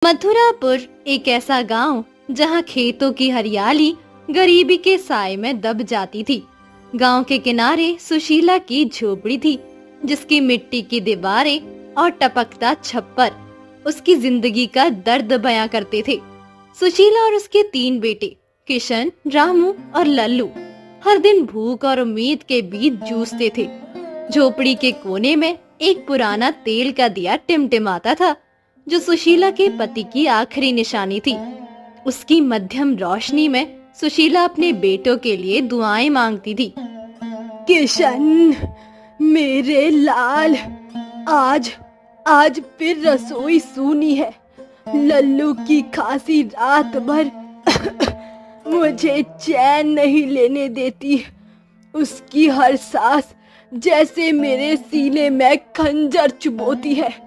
मथुरापुर एक ऐसा गांव जहां खेतों की हरियाली गरीबी के साए में दब जाती थी। गांव के किनारे सुशीला की झोपड़ी थी, जिसकी मिट्टी की दीवारें और टपकता छप्पर उसकी जिंदगी का दर्द बयां करते थे। सुशीला और उसके 3 बेटे किशन, रामू और लल्लू हर दिन भूख और उम्मीद के बीच जूझते थे। झोपड़ी के कोने में एक पुराना तेल का दिया टिमटिमाता था, जो सुशीला के पति की आखिरी निशानी थी। उसकी मध्यम रोशनी में सुशीला अपने बेटों के लिए दुआएं मांगती थी। किशन, मेरे लाल, आज आज फिर रसोई सूनी है। लल्लू की खांसी रात भर मुझे चैन नहीं लेने देती। उसकी हर सांस जैसे मेरे सीने में खंजर चुभोती है।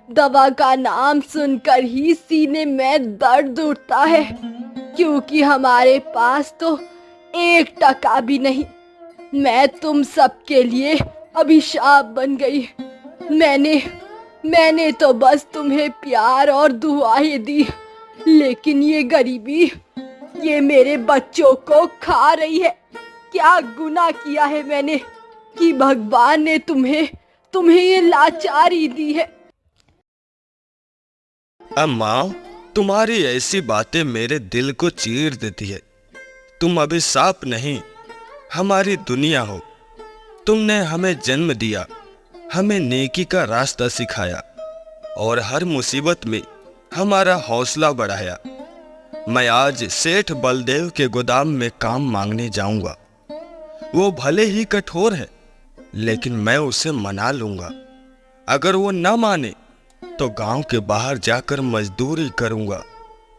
दवा का नाम सुनकर ही सीने में दर्द उठता है, क्योंकि हमारे पास तो 1 टका भी नहीं। मैं तुम सबके लिए अभिशाप बन गई। मैंने तो बस तुम्हें प्यार और दुआएं दी, लेकिन ये गरीबी, ये मेरे बच्चों को खा रही है। क्या गुनाह किया है मैंने कि भगवान ने तुम्हें ये लाचारी दी है। अम्मा, तुम्हारी ऐसी बातें मेरे दिल को चीर देती है। तुम अभिशाप नहीं, हमारी दुनिया हो। तुमने हमें जन्म दिया, हमें नेकी का रास्ता सिखाया और हर मुसीबत में हमारा हौसला बढ़ाया। मैं आज सेठ बलदेव के गोदाम में काम मांगने जाऊंगा। वो भले ही कठोर है, लेकिन मैं उसे मना लूंगा। अगर वो न माने तो गांव के बाहर जाकर मजदूरी करूंगा।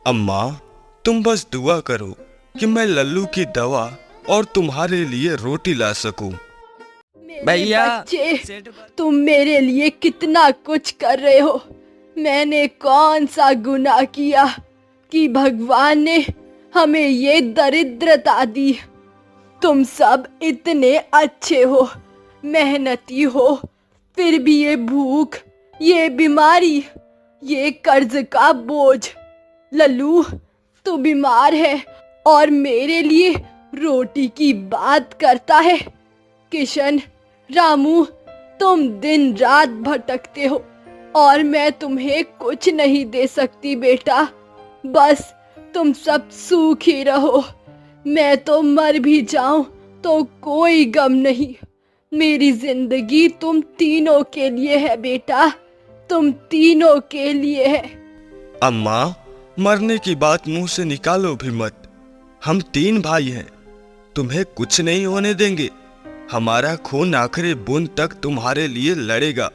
अम्मा, तुम बस दुआ करो कि मैं लल्लू की दवा और तुम्हारे लिए रोटी ला सकूं। भैया, तुम मेरे लिए कितना कुछ कर रहे हो। मैंने कौन सा गुनाह किया कि भगवान ने हमें ये दरिद्रता दी। तुम सब इतने अच्छे हो, मेहनती हो, फिर भी ये भूख, ये बीमारी, ये कर्ज का बोझ। लल्लू, तू बीमार है और मेरे लिए रोटी की बात करता है। किशन, रामू, तुम दिन रात भटकते हो और मैं तुम्हें कुछ नहीं दे सकती बेटा। बस तुम सब सूखी रहो। मैं तो मर भी जाऊं तो कोई गम नहीं। मेरी जिंदगी तुम तीनों के लिए है बेटा, तुम तीनों के लिए है। अम्मा, मरने की बात मुंह से निकालो भी मत। हम 3 भाई हैं, तुम्हें कुछ नहीं होने देंगे। हमारा खून आखिरी बूंद तक तुम्हारे लिए लड़ेगा।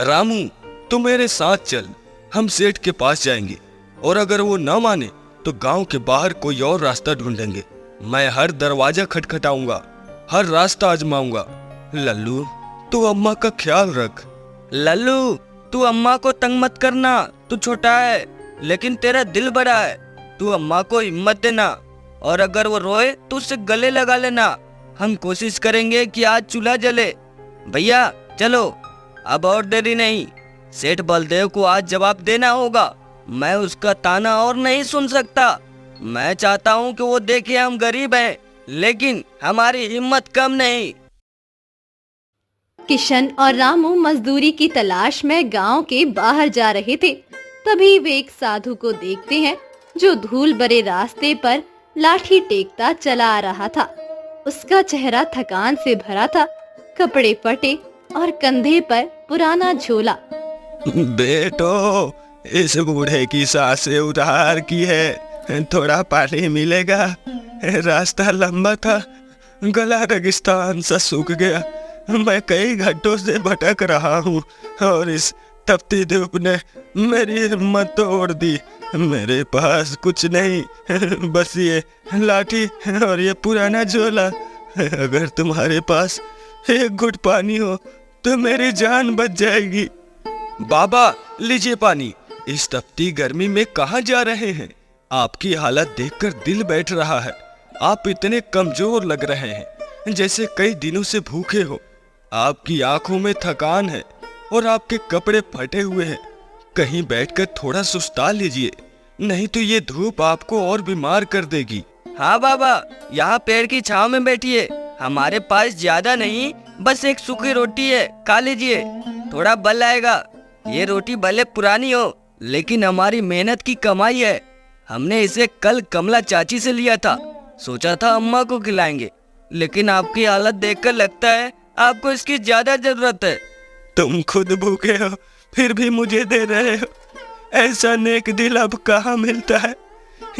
रामू, तू मेरे साथ चल, हम सेठ के पास जाएंगे और अगर वो न माने तो गांव के बाहर कोई और रास्ता ढूंढेंगे। मैं हर दरवाजा खटखटाऊंगा, हर रास्ता आजमाऊंगा। लल्लू, तू अम्मा का ख्याल रख। लल्लू, तू अम्मा को तंग मत करना। तू छोटा है लेकिन तेरा दिल बड़ा है। तू अम्मा को हिम्मत देना और अगर वो रोए तो उससे गले लगा लेना। हम कोशिश करेंगे कि आज चूल्हा जले। भैया चलो, अब और देरी नहीं। सेठ बलदेव को आज जवाब देना होगा। मैं उसका ताना और नहीं सुन सकता। मैं चाहता हूँ कि वो देखे हम गरीब हैं, लेकिन हमारी हिम्मत कम नहीं। किशन और रामू मजदूरी की तलाश में गांव के बाहर जा रहे थे। तभी वे एक साधु को देखते हैं, जो धूल भरे रास्ते पर लाठी टेकता चला आ रहा था। उसका चेहरा थकान से भरा था, कपड़े फटे और कंधे पर पुराना झोला। बेटो, इस बूढ़े की सांसें उधार की है, थोड़ा पानी मिलेगा? रास्ता लंबा था, गला रेगिस्तान सा सूख गया। मैं कई घंटों से भटक रहा हूँ और इस तपती धूप ने मेरी हिम्मत तोड़ दी। मेरे पास कुछ नहीं, बस ये लाठी और ये पुराना झोला। अगर तुम्हारे पास एक घुट पानी हो तो मेरी जान बच जाएगी। बाबा, लीजिए पानी। इस तपती गर्मी में कहाँ जा रहे हैं? आपकी हालत देखकर दिल बैठ रहा है। आप इतने कमजोर लग रहे हैं, जैसे कई दिनों से भूखे हो। आपकी आंखों में थकान है और आपके कपड़े फटे हुए हैं। कहीं बैठकर थोड़ा सुस्ता लीजिए, नहीं तो ये धूप आपको और बीमार कर देगी। हाँ बाबा, यहाँ पेड़ की छांव में बैठिए। हमारे पास ज्यादा नहीं, बस एक सूखी रोटी है, खा लीजिए, थोड़ा बल आएगा। ये रोटी भले पुरानी हो, लेकिन हमारी मेहनत की कमाई है। हमने इसे कल कमला चाची से लिया था, सोचा था अम्मा को खिलाएंगे, लेकिन आपकी हालत देखकर लगता है आपको इसकी ज्यादा जरूरत है। तुम खुद भूखे हो, फिर भी मुझे दे रहे हो। ऐसा नेक दिल अब कहाँ मिलता है।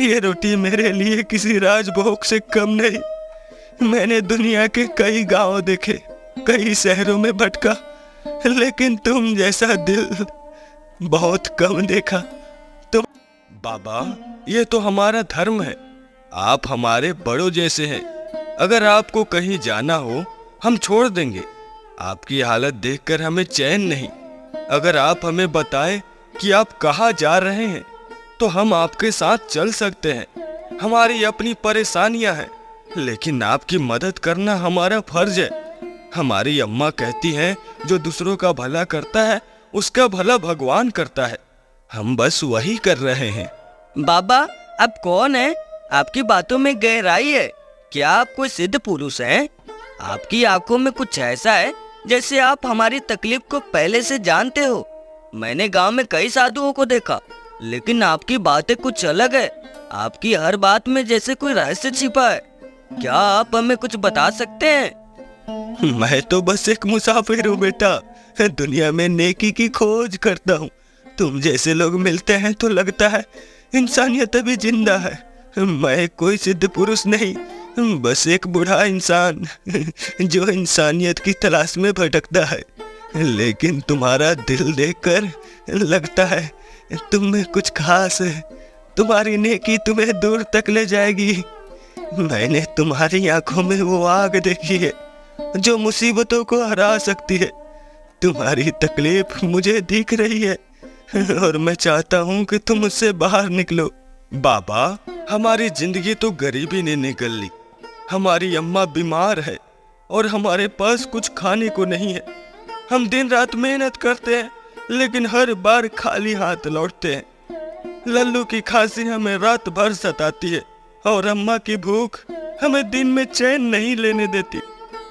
ये रोटी मेरे लिए किसी राजभोग से कम नहीं। मैंने दुनिया के कई गांव देखे, कई शहरों में भटका, लेकिन तुम जैसा दिल बहुत कम देखा। तुम बाबा, ये तो हमारा धर्म है। आप हमारे बड़ों जैसे हैं। अगर आपको कहीं जाना हो, हम छोड़ देंगे। आपकी हालत देखकर हमें चैन नहीं। अगर आप हमें बताएं कि आप कहाँ जा रहे हैं, तो हम आपके साथ चल सकते हैं। हमारी अपनी परेशानियां हैं, लेकिन आपकी मदद करना हमारा फर्ज है। हमारी अम्मा कहती हैं, जो दूसरों का भला करता है उसका भला भगवान करता है। हम बस वही कर रहे हैं। बाबा, आप कौन है? आपकी बातों में गहराई है। क्या आप कोई सिद्ध पुरुष हैं? आपकी आंखों में कुछ ऐसा है जैसे आप हमारी तकलीफ को पहले से जानते हो। मैंने गांव में कई साधुओं को देखा, लेकिन आपकी बातें कुछ अलग है। आपकी हर बात में जैसे कोई रहस्य छिपा है। क्या आप हमें कुछ बता सकते हैं? मैं तो बस एक मुसाफिर हूँ बेटा। दुनिया में नेकी की खोज करता हूँ। तुम जैसे लोग मिलते हैं तो लगता है इंसानियत अभी जिंदा है। मैं कोई सिद्ध पुरुष नहीं, बस एक बूढ़ा इंसान जो इंसानियत की तलाश में भटकता है। लेकिन तुम्हारा दिल देखकर लगता है तुम में कुछ खास है। तुम्हारी नेकी तुम्हें दूर तक ले जाएगी। मैंने तुम्हारी आंखों में वो आग देखी है जो मुसीबतों को हरा सकती है। तुम्हारी तकलीफ मुझे दिख रही है और मैं चाहता हूँ कि तुम उससे बाहर निकलो। बाबा, हमारी जिंदगी तो गरीबी ने निकल ली। हमारी अम्मा बीमार है और हमारे पास कुछ खाने को नहीं है। हम दिन रात मेहनत करते हैं, लेकिन हर बार खाली हाथ लौटते हैं। लल्लू की खांसी हमें रात भर सताती है और अम्मा की भूख हमें दिन में चैन नहीं लेने देती।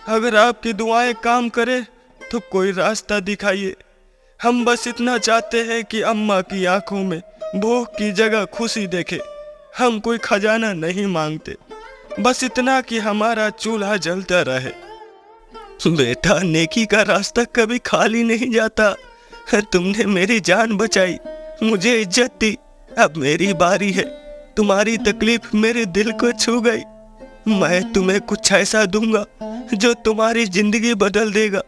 अगर आपकी दुआएं काम करे तो कोई रास्ता दिखाइए। हम बस इतना चाहते हैं कि अम्मा की आंखों में भूख की जगह खुशी देखे। हम कोई खजाना नहीं मांगते, बस इतना कि हमारा चूल्हा जलता रहे। बेटा, नेकी का रास्ता कभी खाली नहीं जाता। तुमने मेरी जान बचाई, मुझे इज्जत दी। अब मेरी बारी है। तुम्हारी तकलीफ मेरे दिल को छू गई। मैं तुम्हें कुछ ऐसा दूंगा जो तुम्हारी जिंदगी बदल देगा,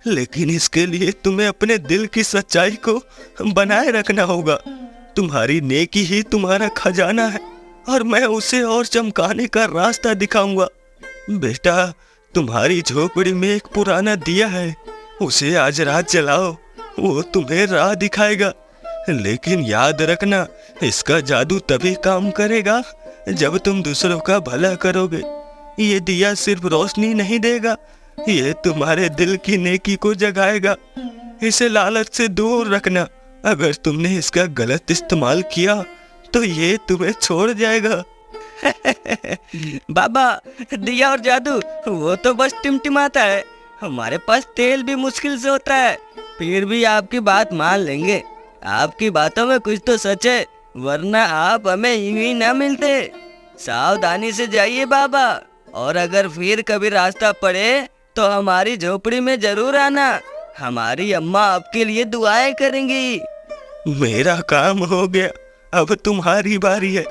लेकिन इसके लिए तुम्हें अपने दिल की सच्चाई को बनाए रखना होगा। तुम्हारी नेकी ही तुम्हारा खजाना है और मैं उसे और चमकाने का रास्ता दिखाऊंगा। बेटा, तुम्हारी झोपड़ी में एक पुराना दिया है, उसे आज रात जलाओ, वो तुम्हें राह दिखाएगा। लेकिन याद रखना, इसका जादू तभी काम करेगा जब तुम दूसरों का भला करोगे। ये दिया सिर्फ रोशनी नहीं देगा, ये तुम्हारे दिल की नेकी को जगाएगा। इसे लालच से दूर रखना। अगर तुमने इसका गलत इस्तेमाल किया तो ये तुम्हें छोड़ जाएगा। बाबा, दिया और जादू वो तो बस टिमटिमाता है। हमारे पास तेल भी मुश्किल से होता है, फिर भी आपकी बात मान लेंगे। आपकी बातों में कुछ तो सच है, वरना आप हमें यूं ही ना मिलते। सावधानी से जाइए बाबा, और अगर फिर कभी रास्ता पड़े तो हमारी झोपड़ी में जरूर आना। हमारी अम्मा आपके लिए दुआएं करेंगी। मेरा काम हो गया, अब तुम्हारी बारी है।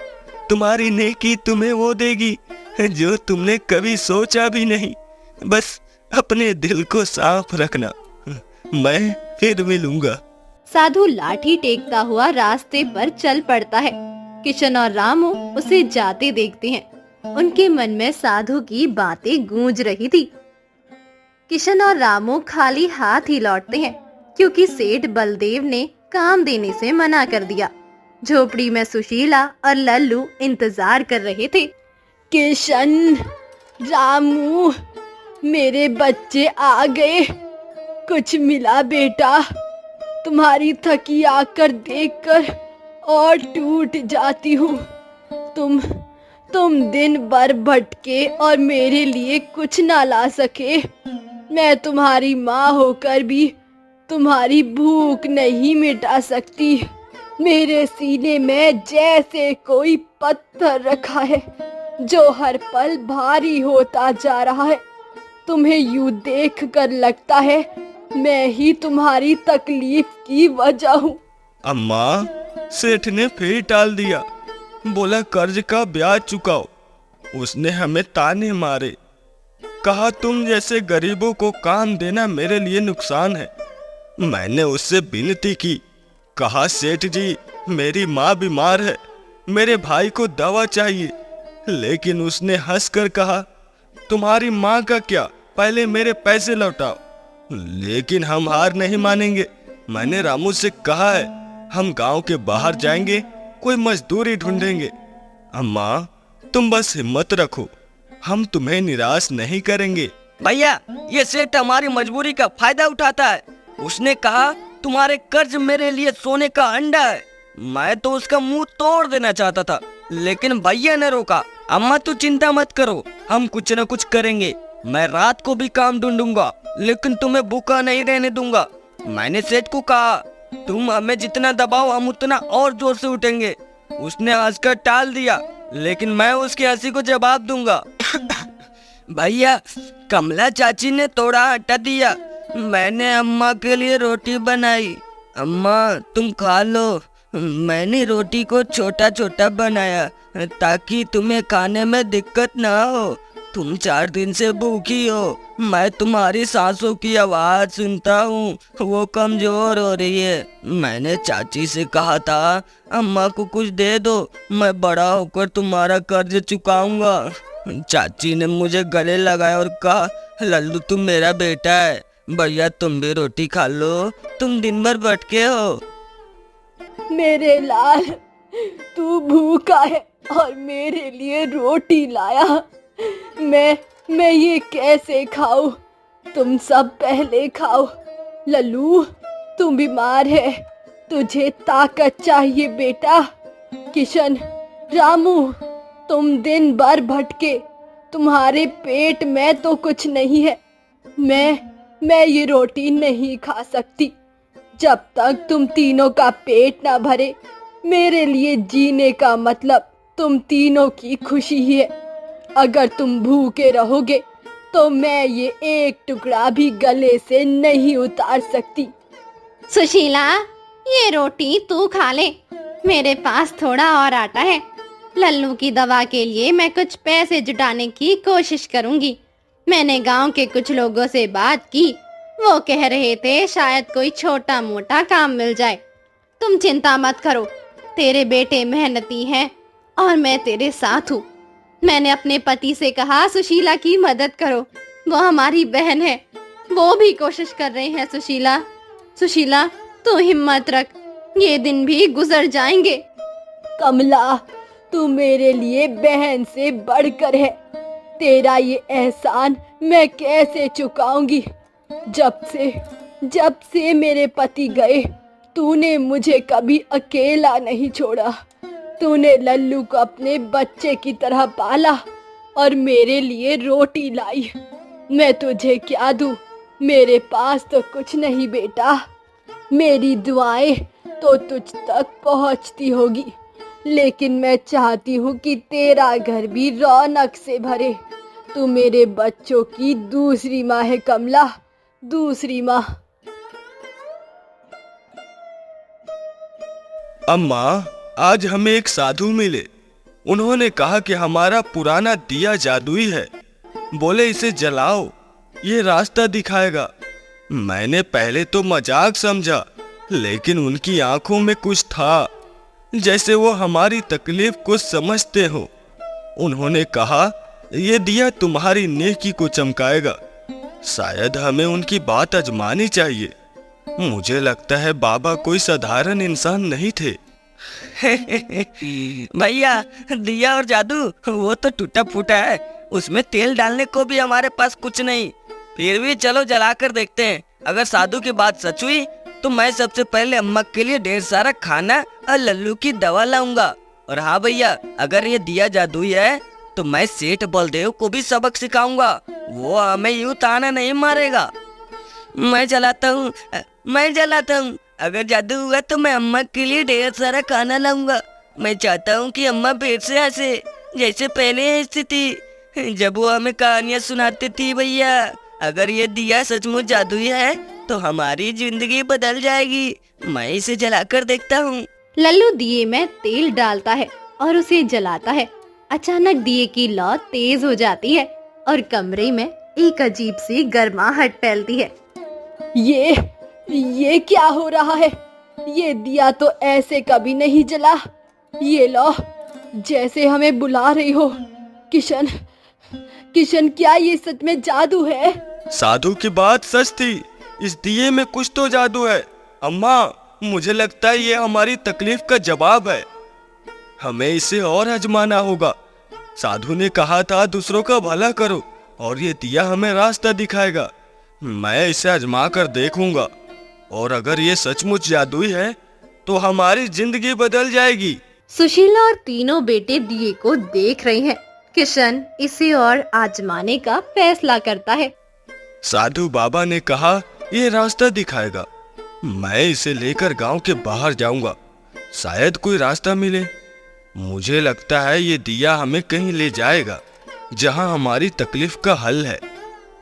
तुम्हारी नेकी तुम्हें वो देगी जो तुमने कभी सोचा भी नहीं। बस अपने दिल को साफ रखना, मैं फिर मिलूंगा। साधु लाठी टेकता हुआ रास्ते पर चल पड़ता है। किशन और रामू उसे जाते देखते हैं। उनके मन में साधु की बातें गूंज रही थी। किशन और रामू खाली हाथ ही लौटते हैं, क्योंकि सेठ बलदेव ने काम देने से मना कर दिया। झोपड़ी में सुशीला और लल्लू इंतजार कर रहे थे। किशन, रामू, मेरे बच्चे आ गए। कुछ मिला बेटा? तुम्हारी थकी आकर देखकर और टूट जाती हूँ। तुम दिन भर भटके और मेरे लिए कुछ ना ला सके। मैं तुम्हारी माँ होकर भी तुम्हारी भूख नहीं मिटा सकती। मेरे सीने में जैसे कोई पत्थर रखा है जो हर पल भारी होता जा रहा है। तुम्हें यूं देखकर लगता है मैं ही तुम्हारी तकलीफ की वजह हूँ। अम्मा, सेठ ने फिर टाल दिया। बोला कर्ज का ब्याज चुकाओ। उसने हमें ताने मारे। कहा तुम जैसे गरीबों को काम देना मेरे लिए नुकसान है। मैंने उससे विनती की। कहा सेठ जी, मेरी माँ बीमार है, मेरे भाई को दवा चाहिए। लेकिन उसने हंसकर कहा, तुम्हारी माँ का क्या, पहले मेरे पैसे लौटाओ। लेकिन हम हार नहीं मानेंगे। मैंने रामू से कहा है हम गांव के बाहर जाएंगे, कोई मजदूरी ढूंढेंगे। अम्मा, तुम बस हिम्मत रखो, हम तुम्हें निराश नहीं करेंगे। भैया, ये सेठ हमारी मजबूरी का फायदा उठाता है। उसने कहा तुम्हारे कर्ज मेरे लिए सोने का अंडा है। मैं तो उसका मुंह तोड़ देना चाहता था, लेकिन भैया ने रोका। अम्मा तू चिंता मत करो, हम कुछ न कुछ करेंगे। मैं रात को भी काम ढूंढूंगा, लेकिन तुम्हें भूखा नहीं रहने दूंगा। मैंने सेठ को कहा तुम हमें जितना दबाओ हम उतना और जोर से उठेंगे। उसने हंसकर टाल दिया, लेकिन मैं उसकी हंसी को जवाब दूंगा। भैया, कमला चाची ने थोड़ा हटा दिया। मैंने अम्मा के लिए रोटी बनाई। अम्मा तुम खा लो। मैंने रोटी को छोटा छोटा बनाया ताकि तुम्हें खाने में दिक्कत ना हो। तुम 4 दिन से भूखी हो। मैं तुम्हारी सांसों की आवाज सुनता हूँ, वो कमजोर हो रही है। मैंने चाची से कहा था अम्मा को कुछ दे दो, मैं बड़ा होकर तुम्हारा कर्ज चुकाऊंगा। चाची ने मुझे गले लगाया और कहा लल्लू तुम मेरा बेटा है, भैया तुम भी रोटी खा लो, तुम दिन भर भटके हो। मेरे लाल, तू भूखा है और मेरे लिए रोटी लाया। मैं ये कैसे खाऊं? तुम सब पहले खाओ। लल्लू, तू बीमार है, तुझे ताकत चाहिए बेटा। किशन, रामू, तुम दिन भर भटके, तुम्हारे पेट में तो कुछ नहीं है। मैं ये रोटी नहीं खा सकती। जब तक तुम तीनों का पेट ना भरे, मेरे लिए जीने का मतलब तुम तीनों की खुशी ही है। अगर तुम भूखे रहोगे तो मैं ये एक टुकड़ा भी गले से नहीं उतार सकती। सुशीला, ये रोटी तू खा ले, मेरे पास थोड़ा और आटा है। लल्लू की दवा के लिए मैं कुछ पैसे जुटाने की कोशिश करूंगी। मैंने गांव के कुछ लोगों से बात की, वो कह रहे थे शायद कोई छोटा मोटा काम मिल जाए। तुम चिंता मत करो, तेरे बेटे मेहनती हैं और मैं तेरे साथ हूँ। मैंने अपने पति से कहा सुशीला की मदद करो, वो हमारी बहन है, वो भी कोशिश कर रहे हैं। सुशीला तू हिम्मत रख, ये दिन भी गुजर जाएंगे। कमला, तू मेरे लिए बहन से बढ़कर है। तेरा ये एहसान मैं कैसे चुकाऊंगी? जब से मेरे पति गए, तूने मुझे कभी अकेला नहीं छोड़ा। तूने लल्लू को अपने बच्चे की तरह पाला और मेरे लिए रोटी लाई। मैं तुझे क्या दूं? मेरे पास तो कुछ नहीं बेटा। मेरी दुआएं तो तुझ तक पहुंचती होगी, लेकिन मैं चाहती हूँ कि तेरा घर भी रौनक से भरे। तू मेरे बच्चों की दूसरी माँ है कमला, दूसरी माँ। अम्मा, आज हमें एक साधु मिले। उन्होंने कहा कि हमारा पुराना दिया जादुई है, बोले इसे जलाओ, ये रास्ता दिखाएगा। मैंने पहले तो मजाक समझा, लेकिन उनकी आंखों में कुछ था, जैसे वो हमारी तकलीफ को समझते हो। उन्होंने कहा ये दिया तुम्हारी नेकी को चमकाएगा। शायद हमें उनकी बात आजमानी चाहिए। मुझे लगता है बाबा कोई साधारण इंसान नहीं थे। भैया, दिया और जादू वो तो टूटा फूटा है, उसमें तेल डालने को भी हमारे पास कुछ नहीं। फिर भी चलो जलाकर देखते हैं। अगर साधु की बात सच हुई तो मैं सबसे पहले अम्मा के लिए ढेर सारा खाना और लल्लू की दवा लाऊंगा। और हाँ भैया, अगर ये दिया जादुई है तो मैं सेठ बलदेव को भी सबक सिखाऊंगा। वो हमें यूं ताना नहीं मारेगा। मैं जलाता हूँ। अगर जादू हुआ तो मैं अम्मा के लिए ढेर सारा खाना लाऊंगा। मैं चाहता हूँ कि अम्मा पेट से हंसे जैसे पहले हंसती थी जब वो हमें कहानियाँ सुनाती थी। भैया, अगर ये दिया सचमुच जादुई है तो हमारी जिंदगी बदल जाएगी। मैं इसे जलाकर देखता हूँ। लल्लू दिए में तेल डालता है और उसे जलाता है। अचानक दिए की लौ तेज हो जाती है और कमरे में एक अजीब सी गर्माहट फैलती है। ये क्या हो रहा है? ये दिया तो ऐसे कभी नहीं जला। ये लो, जैसे हमें बुला रही हो। किशन, क्या ये सच में जादू है? साधु की बात सच थी। इस दिए में कुछ तो जादू है। अम्मा, मुझे लगता है ये हमारी तकलीफ का जवाब है। हमें इसे और आजमाना होगा। साधु ने कहा था दूसरों का भला करो और ये दिया हमें रास्ता दिखाएगा। मैं इसे आजमा कर देखूंगा और अगर ये सचमुच जादुई है तो हमारी जिंदगी बदल जाएगी। सुशीला और तीनों बेटे दिए को देख रहे हैं। किशन इसे और आजमाने का फैसला करता है। साधु बाबा ने कहा ये रास्ता दिखाएगा। मैं इसे लेकर गांव के बाहर जाऊंगा, शायद कोई रास्ता मिले। मुझे लगता है ये दिया हमें कहीं ले जाएगा जहां हमारी तकलीफ का हल है।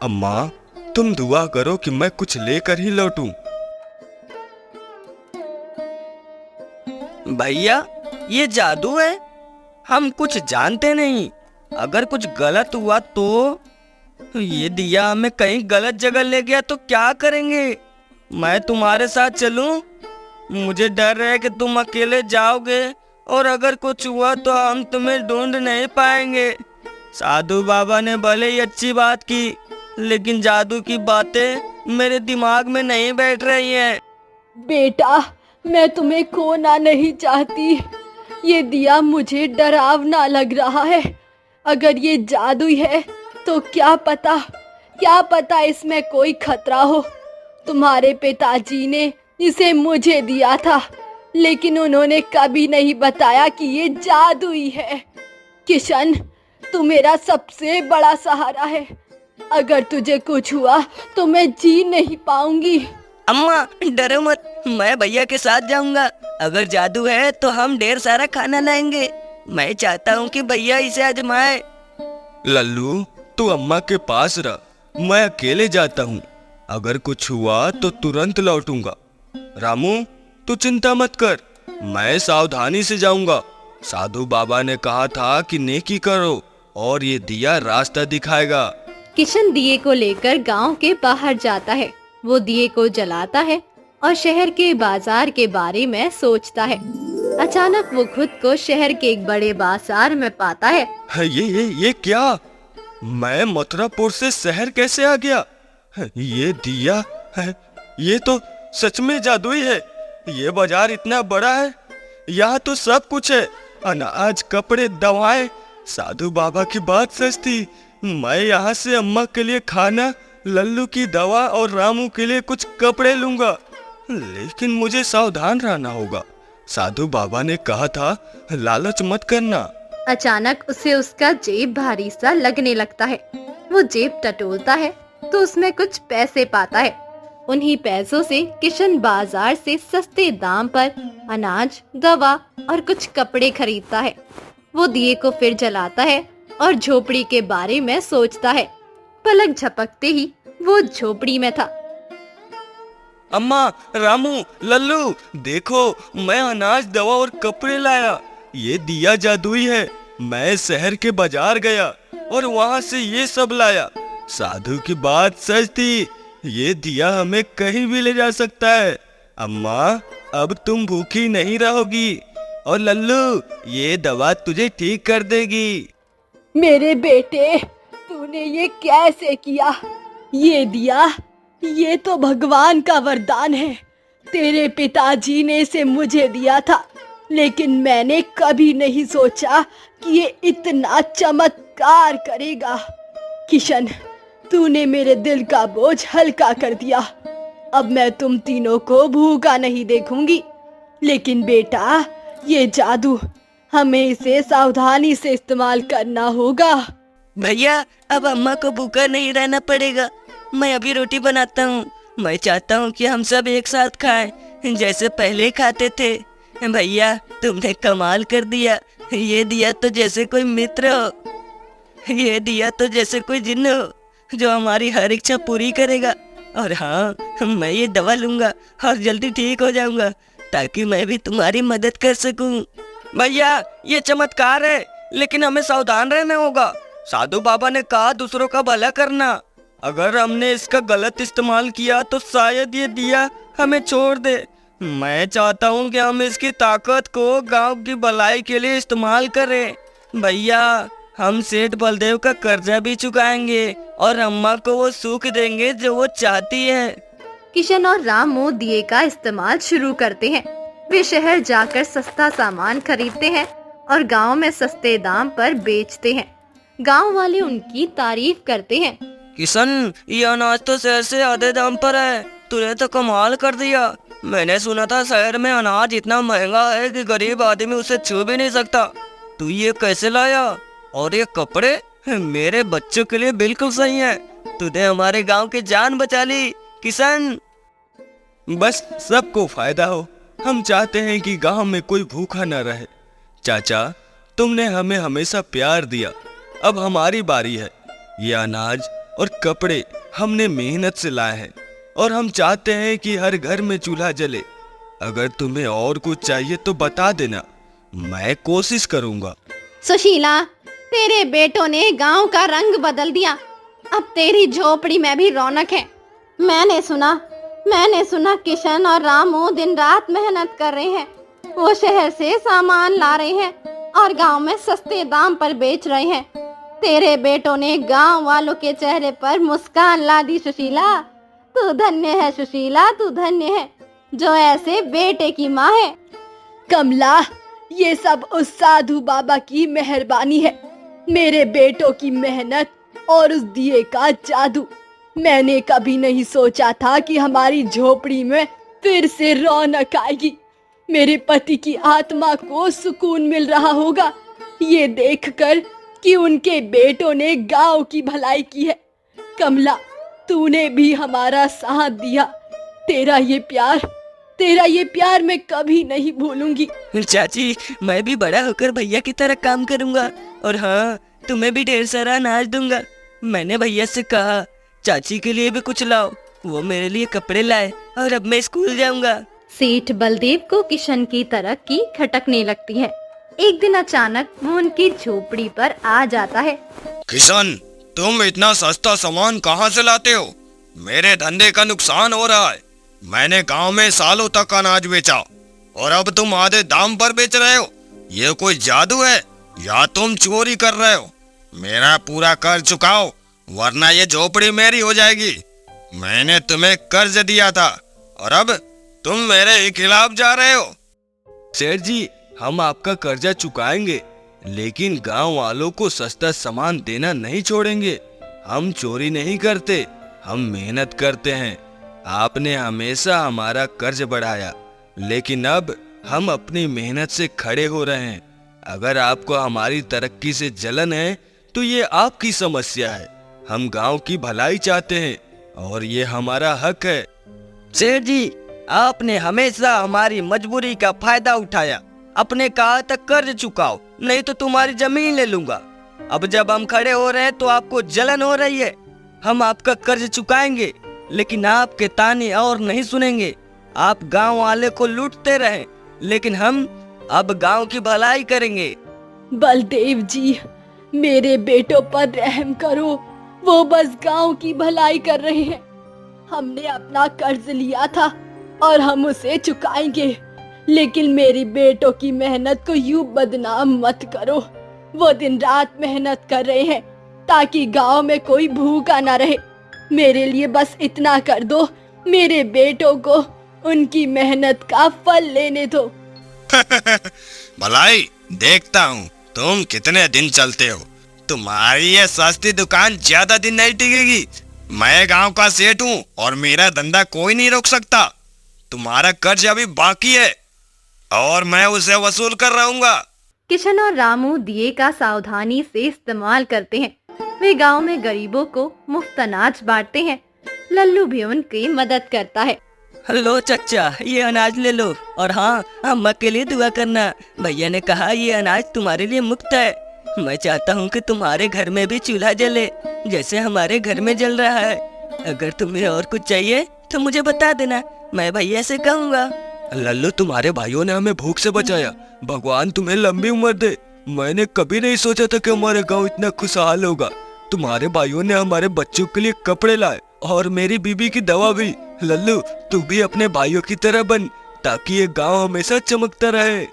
अम्मा, तुम दुआ करो कि मैं कुछ लेकर ही लौटूं। भैया, ये जादू है। हम कुछ जानते नहीं। अगर कुछ गलत हुआ तो ये दिया हमें कहीं गलत जगह ले गया तो क्या करेंगे? मैं तुम्हारे साथ चलूं? मुझे डर है कि तुम अकेले जाओगे और अगर कुछ हुआ तो हम तुम्हें ढूंढ नहीं पाएंगे। साधु बाबा ने भले ही अच्छी बात की, लेकिन जादू की बातें मेरे दिमाग में नहीं बैठ रही हैं। बेटा, मैं तुम्हें खोना नहीं चाहती। ये दिया मुझे डरावना लग रहा है। अगर ये जादुई है तो क्या पता इसमें कोई खतरा हो। तुम्हारे पिताजी ने इसे मुझे दिया था, लेकिन उन्होंने कभी नहीं बताया कि ये जादुई है। किशन, तू मेरा सबसे बड़ा सहारा है। अगर तुझे कुछ हुआ तो मैं जी नहीं पाऊंगी। अम्मा, डरो मत, मैं भैया के साथ जाऊंगा। अगर जादू है तो हम ढेर सारा खाना लाएंगे। मैं चाहता हूँ कि भैया इसे आजमाए। लल्लू, तू अम्मा के पास रह, मैं अकेले जाता हूँ। अगर कुछ हुआ तो तुरंत लौटूंगा। रामू, तू चिंता मत कर, मैं सावधानी से जाऊंगा। साधु बाबा ने कहा था कि नेकी करो और ये दिया रास्ता दिखाएगा। किशन दिए को लेकर गांव के बाहर जाता है। वो दिए को जलाता है और शहर के बाजार के बारे में सोचता है। अचानक वो खुद को शहर के एक बड़े बाजार में पाता है। ये क्या? मैं मथुरापुर से शहर कैसे आ गया? ये दिया है, ये तो सच में जादुई है। ये बाजार इतना बड़ा है, यहाँ तो सब कुछ है, अनाज, कपड़े, दवाएं। साधु बाबा की बात सच थी। मैं यहाँ से अम्मा के लिए खाना, लल्लू की दवा और रामू के लिए कुछ कपड़े लूंगा, लेकिन मुझे सावधान रहना होगा। साधु बाबा ने कहा था लालच मत करना। अचानक उसे उसका जेब भारी सा लगने लगता है। वो जेब टटोलता है तो उसमें कुछ पैसे पाता है। उन्हीं पैसों से किशन बाजार से सस्ते दाम पर अनाज, दवा और कुछ कपड़े खरीदता है। वो दिए को फिर जलाता है और झोपड़ी के बारे में सोचता है। पलक झपकते ही वो झोपड़ी में था। अम्मा, रामू, लल्लू, देखो, मैं अनाज, दवा और कपड़े लाया। ये दिया जादुई है। मैं शहर के बाजार गया और वहाँ से ये सब लाया। साधु की बात सच थी। ये दिया हमें कहीं भी ले जा सकता है। अम्मा, अब तुम भूखी नहीं रहोगी और लल्लू, ये दवा तुझे ठीक कर देगी। मेरे बेटे, तूने ये कैसे किया? ये दिया, ये तो भगवान का वरदान है। तेरे पिताजी ने इसे मुझे दिया था, लेकिन मैंने कभी नहीं सोचा कि ये इतना चमत्कार करेगा। किशन, तूने मेरे दिल का बोझ हल्का कर दिया। अब मैं तुम तीनों को भूखा नहीं देखूंगी। लेकिन बेटा, ये जादू, हमें इसे सावधानी से इस्तेमाल करना होगा। भैया, अब अम्मा को भूखा नहीं रहना पड़ेगा। मैं अभी रोटी बनाता हूँ। मैं चाहता हूँ कि हम सब एक साथ खाएं, जैसे पहले खाते थे। भैया, तुमने कमाल कर दिया। ये दिया तो जैसे कोई मित्र हो, ये दिया तो जैसे कोई जिन्न हो जो हमारी हर इच्छा पूरी करेगा। और हाँ, मैं ये दवा लूंगा और जल्दी ठीक हो जाऊंगा, ताकि मैं भी तुम्हारी मदद कर सकूं। भैया, ये चमत्कार है, लेकिन हमें सावधान रहना होगा। साधु बाबा ने कहा दूसरों का भला करना। अगर हमने इसका गलत इस्तेमाल किया तो शायद ये दिया हमें छोड़ दे। मैं चाहता हूँ कि हम इसकी ताकत को गांव की भलाई के लिए इस्तेमाल करें। भैया, हम सेठ बलदेव का कर्जा भी चुकाएंगे और अम्मा को वो सुख देंगे जो वो चाहती है। किशन और रामू दिए का इस्तेमाल शुरू करते हैं। वे शहर जाकर सस्ता सामान खरीदते हैं और गांव में सस्ते दाम पर बेचते हैं। गांव वाले उनकी तारीफ करते हैं। किशन, ये अनाज तो शहर से आधे दाम पर है। तूने तो कमाल कर दिया। मैंने सुना था शहर में अनाज इतना महंगा है कि गरीब आदमी उसे छू भी नहीं सकता। तू ये कैसे लाया? और ये कपड़े मेरे बच्चों के लिए बिल्कुल सही है। तूने हमारे गांव की जान बचा ली किशन। बस सबको फायदा हो। हम चाहते हैं कि गांव में कोई भूखा न रहे। चाचा, तुमने हमें हमेशा प्यार दिया, अब हमारी बारी है। ये अनाज और कपड़े हमने मेहनत से लाए हैं और हम चाहते हैं कि हर घर में चूल्हा जले। अगर तुम्हें और कुछ चाहिए तो बता देना, मैं कोशिश करूंगा। सुशीला, तेरे बेटों ने गांव का रंग बदल दिया। अब तेरी झोपड़ी में भी रौनक है। मैंने सुना किशन और रामू दिन रात मेहनत कर रहे हैं। वो शहर से सामान ला रहे हैं और गांव में सस्ते दाम पर बेच रहे हैं। तेरे बेटों ने गांव वालों के चेहरे पर मुस्कान ला दी। सुशीला, तू धन्य है। सुशीला, तू धन्य है जो ऐसे बेटे की माँ है। कमला, ये सब उस साधु बाबा की मेहरबानी है। मेरे बेटों की मेहनत और उस दिए का जादू। मैंने कभी नहीं सोचा था कि हमारी झोपड़ी में फिर से रौनक आएगी। मेरे पति की आत्मा को सुकून मिल रहा होगा ये देखकर कि उनके बेटों ने गांव की भलाई की है। कमला, तूने भी हमारा साथ दिया। तेरा ये प्यार मैं कभी नहीं भूलूंगी। चाची, मैं भी बड़ा होकर भैया की तरह काम करूंगा। और हाँ, तुम्हें भी ढेर सारा अनाज दूंगा। मैंने भैया से कहा चाची के लिए भी कुछ लाओ। वो मेरे लिए कपड़े लाए और अब मैं स्कूल जाऊंगा। सेठ बलदेव को किशन की तरक्की खटकने लगती है। एक दिन अचानक वो उनकी झोपड़ी पर आ जाता है। किशन, तुम इतना सस्ता सामान कहाँ से लाते हो? मेरे धंधे का नुकसान हो रहा है। मैंने गांव में सालों तक अनाज बेचा और अब तुम आधे दाम पर बेच रहे हो। ये कोई जादू है या तुम चोरी कर रहे हो? मेरा पूरा कर्ज चुकाओ, वरना ये झोपड़ी मेरी हो जाएगी। मैंने तुम्हें कर्ज दिया था और अब तुम मेरे ही खिलाफ जा रहे हो। सेठ जी, हम आपका कर्जा चुकाएंगे, लेकिन गांव वालों को सस्ता सामान देना नहीं छोड़ेंगे। हम चोरी नहीं करते, हम मेहनत करते हैं। आपने हमेशा हमारा कर्ज बढ़ाया, लेकिन अब हम अपनी मेहनत से खड़े हो रहे हैं। अगर आपको हमारी तरक्की से जलन है तो ये आपकी समस्या है। हम गांव की भलाई चाहते हैं और ये हमारा हक है। सेठ जी, आपने हमेशा हमारी मजबूरी का फायदा उठाया। अपने कहा तक कर्ज चुकाओ, नहीं तो तुम्हारी जमीन ले लूंगा। अब जब हम खड़े हो रहे हैं तो आपको जलन हो रही है। हम आपका कर्ज चुकाएंगे, लेकिन आपके ताने और नहीं सुनेंगे। आप गांव वाले को लूटते रहे, लेकिन हम अब गांव की भलाई करेंगे। बलदेव जी, मेरे बेटों पर रहम करो। वो बस गांव की भलाई कर रहे हैं। हमने अपना कर्ज लिया था और हम उसे चुकाएंगे, लेकिन मेरी बेटों की मेहनत को यूं बदनाम मत करो। वो दिन रात मेहनत कर रहे हैं ताकि गांव में कोई भूखा ना रहे। मेरे लिए बस इतना कर दो, मेरे बेटों को उनकी मेहनत का फल लेने दो। भलाई देखता हूँ तुम कितने दिन चलते हो। तुम्हारी ये सस्ती दुकान ज्यादा दिन नहीं टिकेगी। मैं गांव का सेठ हूँ और मेरा धंधा कोई नहीं रोक सकता। तुम्हारा कर्ज अभी बाकी है और मैं उसे वसूल कर रहूंगा। किशन और रामू दिए का सावधानी से इस्तेमाल करते हैं। वे गांव में गरीबों को मुफ्त अनाज बांटते हैं। लल्लू भी उनकी मदद करता है। लो चचा, ये अनाज ले लो, और हाँ, अम्मा के लिए दुआ करना। भैया ने कहा ये अनाज तुम्हारे लिए मुफ्त है। मैं चाहता हूँ कि तुम्हारे घर में भी चूल्हा जले जैसे हमारे घर में जल रहा है। अगर तुम्हें और कुछ चाहिए तो मुझे बता देना, मैं भैया से कहूँगा। लल्लू, तुम्हारे भाइयों ने हमें भूख से बचाया। भगवान तुम्हें लंबी उम्र दे। मैंने कभी नहीं सोचा था कि हमारे गांव इतना खुशहाल होगा। तुम्हारे भाइयों ने हमारे बच्चों के लिए कपड़े लाए और मेरी बीबी की दवा भी। लल्लू, तू भी अपने भाइयों की तरह बन ताकि ये गांव हमेशा चमकता रहे।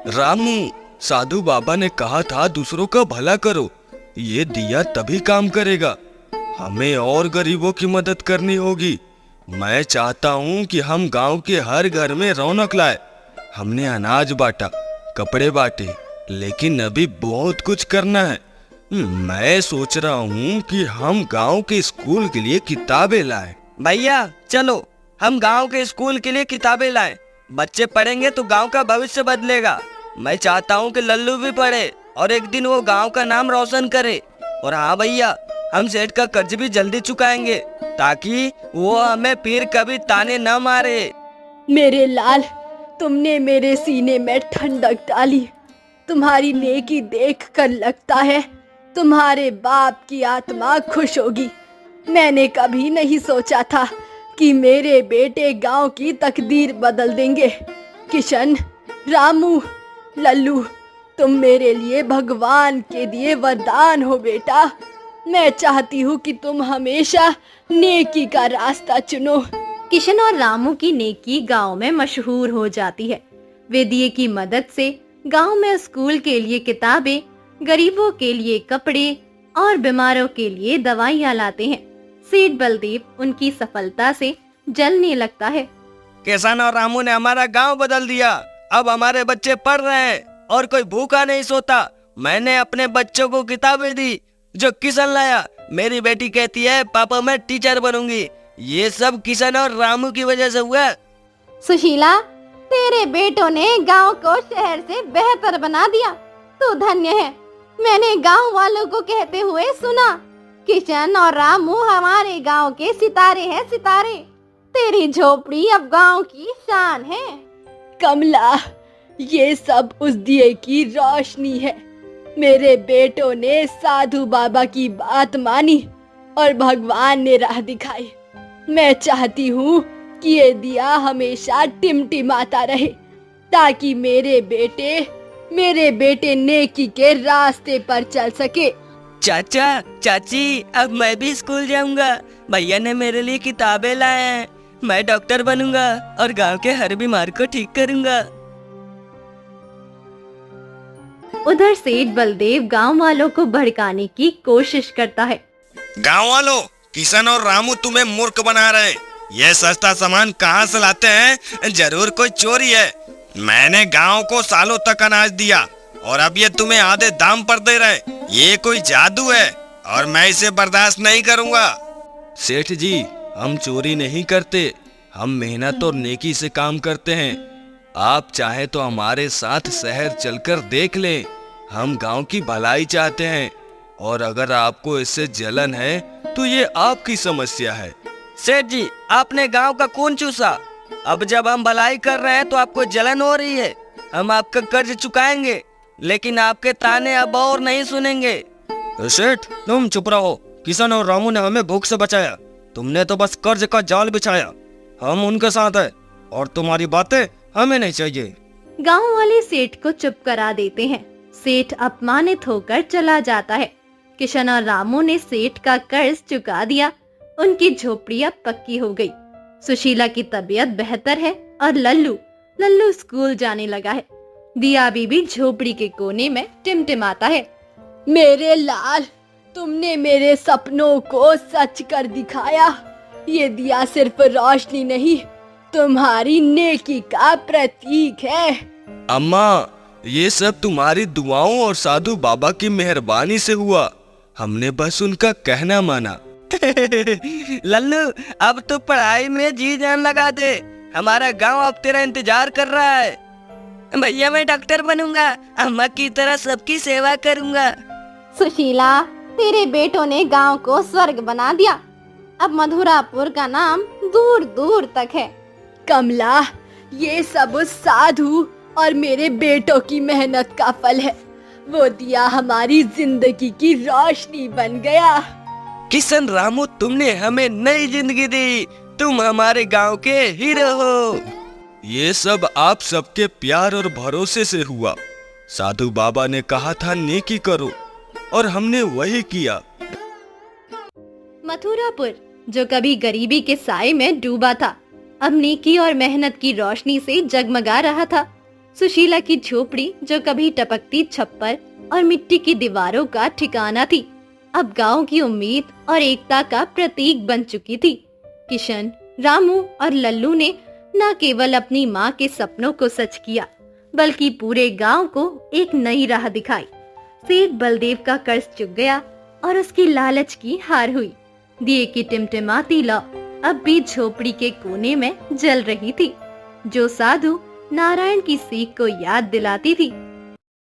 रामू, साधु बाबा ने कहा था दूसरों का भला करो। ये दिया तभी काम करेगा। हमें और गरीबों की मदद करनी होगी। मैं चाहता हूँ कि हम गांव के हर घर में रौनक लाए। हमने अनाज बांटा, कपड़े बांटे, लेकिन अभी बहुत कुछ करना है। मैं सोच रहा हूँ कि हम गांव के स्कूल के लिए किताबें लाएं। भैया चलो, हम गांव के स्कूल के लिए किताबें लाएं। बच्चे पढ़ेंगे तो गांव का भविष्य बदलेगा। मैं चाहता हूँ कि लल्लू भी पढ़े और एक दिन वो गांव का नाम रोशन करे। और हाँ भैया, हम सेठ का कर्ज भी जल्दी चुकाएंगे ताकि वो हमें फिर कभी ताने न मारे। मेरे लाल, तुमने मेरे सीने में ठंडक डाली। तुम्हारी नेकी देखकर लगता है तुम्हारे बाप की आत्मा खुश होगी। मैंने कभी नहीं सोचा था कि मेरे बेटे गांव की तकदीर बदल देंगे। किशन, रामू, लल्लू, तुम मेरे लिए भगवान के दिए वरदान हो बेटा। मैं चाहती हूँ कि तुम हमेशा नेकी का रास्ता चुनो। किशन और रामू की नेकी गांव में मशहूर हो जाती है। वे दिए की मदद से गांव में स्कूल के लिए किताबें, गरीबों के लिए कपड़े और बीमारों के लिए दवाइयाँ लाते हैं। सेठ बलदेव उनकी सफलता से जलने लगता है। किशन और रामू ने हमारा गांव बदल दिया। अब हमारे बच्चे पढ़ रहे हैं और कोई भूखा नहीं सोता। मैंने अपने बच्चों को किताबें दी जो किशन लाया। मेरी बेटी कहती है पापा मैं टीचर बनूंगी। ये सब किशन और रामू की वजह से हुआ। सुशीला, तेरे बेटों ने गांव को शहर से बेहतर बना दिया। तू धन्य है। मैंने गांव वालों को कहते हुए सुना, किशन और रामू हमारे गांव के सितारे हैं, सितारे। तेरी झोपड़ी अब गांव की शान है। कमला, ये सब उस दिए की रोशनी है। मेरे बेटों ने साधु बाबा की बात मानी और भगवान ने राह दिखाई। मैं चाहती हूँ कि ये दिया हमेशा टिमटिमाता रहे ताकि मेरे बेटे नेकी के रास्ते पर चल सके। चाचा, चाची, अब मैं भी स्कूल जाऊंगा। भैया ने मेरे लिए किताबें लाए हैं। मैं डॉक्टर बनूंगा और गांव के हर बीमार को ठीक करूंगा। उधर सेठ बलदेव गांव वालों को भड़काने की कोशिश करता है। गांव वालों, किशन और रामू तुम्हें मूर्ख बना रहे हैं। ये सस्ता सामान कहाँ से लाते हैं? जरूर कोई चोरी है। मैंने गांव को सालों तक अनाज दिया और अब ये तुम्हें आधे दाम पर दे रहे। ये कोई जादू है और मैं इसे बर्दाश्त नहीं करूंगा। सेठ जी, हम चोरी नहीं करते। हम मेहनत और नेकी से काम करते हैं। आप चाहे तो हमारे साथ शहर चलकर देख लें। हम गांव की भलाई चाहते हैं और अगर आपको इससे जलन है तो ये आपकी समस्या है। सेठ जी, आपने गांव का खून चूसा। अब जब हम भलाई कर रहे हैं तो आपको जलन हो रही है। हम आपका कर्ज चुकाएंगे लेकिन आपके ताने अब और नहीं सुनेंगे। सेठ, तुम चुप रहो। किशन और रामू ने हमें भूख से बचाया। तुमने तो बस कर्ज का जाल बिछाया। हम उनके साथ हैं और तुम्हारी बातें हमें नहीं चाहिए। गांव वाले सेठ को चुप करा देते हैं। सेठ अपमानित होकर चला जाता है। किशन और रामू ने सेठ का कर्ज चुका दिया। उनकी झोपड़ी अब पक्की हो गई। सुशीला की तबीयत बेहतर है और लल्लू स्कूल जाने लगा है। दिया बीबी झोपड़ी के कोने में टिमटिमाता है। मेरे लाल, तुमने मेरे सपनों को सच कर दिखाया। ये दिया सिर्फ रोशनी नहीं, तुम्हारी नेकी का प्रतीक है। अम्मा, ये सब तुम्हारी दुआओं और साधु बाबा की मेहरबानी से हुआ। हमने बस उनका कहना माना। लल्लू, अब तो पढ़ाई में जी जान लगा दे। हमारा गांव अब तेरा इंतजार कर रहा है। भैया मैं डॉक्टर बनूंगा, अम्मा की तरह सबकी सेवा करूंगा। सुशीला, तेरे बेटों ने गांव को स्वर्ग बना दिया। अब मधुरापुर का नाम दूर दूर तक है। कमला, ये सब उस साधु और मेरे बेटों की मेहनत का फल है। वो दिया हमारी जिंदगी की रोशनी बन गया। किशन रामू, तुमने हमें नई जिंदगी दी। तुम हमारे गांव के हीरो हो। ये सब आप सबके प्यार और भरोसे से हुआ। साधु बाबा ने कहा था नेकी करो, और हमने वही किया। मथुरापुर, जो कभी गरीबी के साए में डूबा था, अब नेकी और मेहनत की रोशनी से जगमगा रहा था। सुशीला की झोपड़ी, जो कभी टपकती छप्पर और मिट्टी की दीवारों का ठिकाना थी, अब गांव की उम्मीद और एकता का प्रतीक बन चुकी थी। किशन, रामू और लल्लू ने न केवल अपनी माँ के सपनों को सच किया, बल्कि पूरे गांव को एक नई राह दिखाई। सेठ बलदेव का कर्ज चुक गया और उसकी लालच की हार हुई। दिए की टिमटिमाती लौ अब भी झोपड़ी के कोने में जल रही थी, जो साधु नारायण की सीख को याद दिलाती थी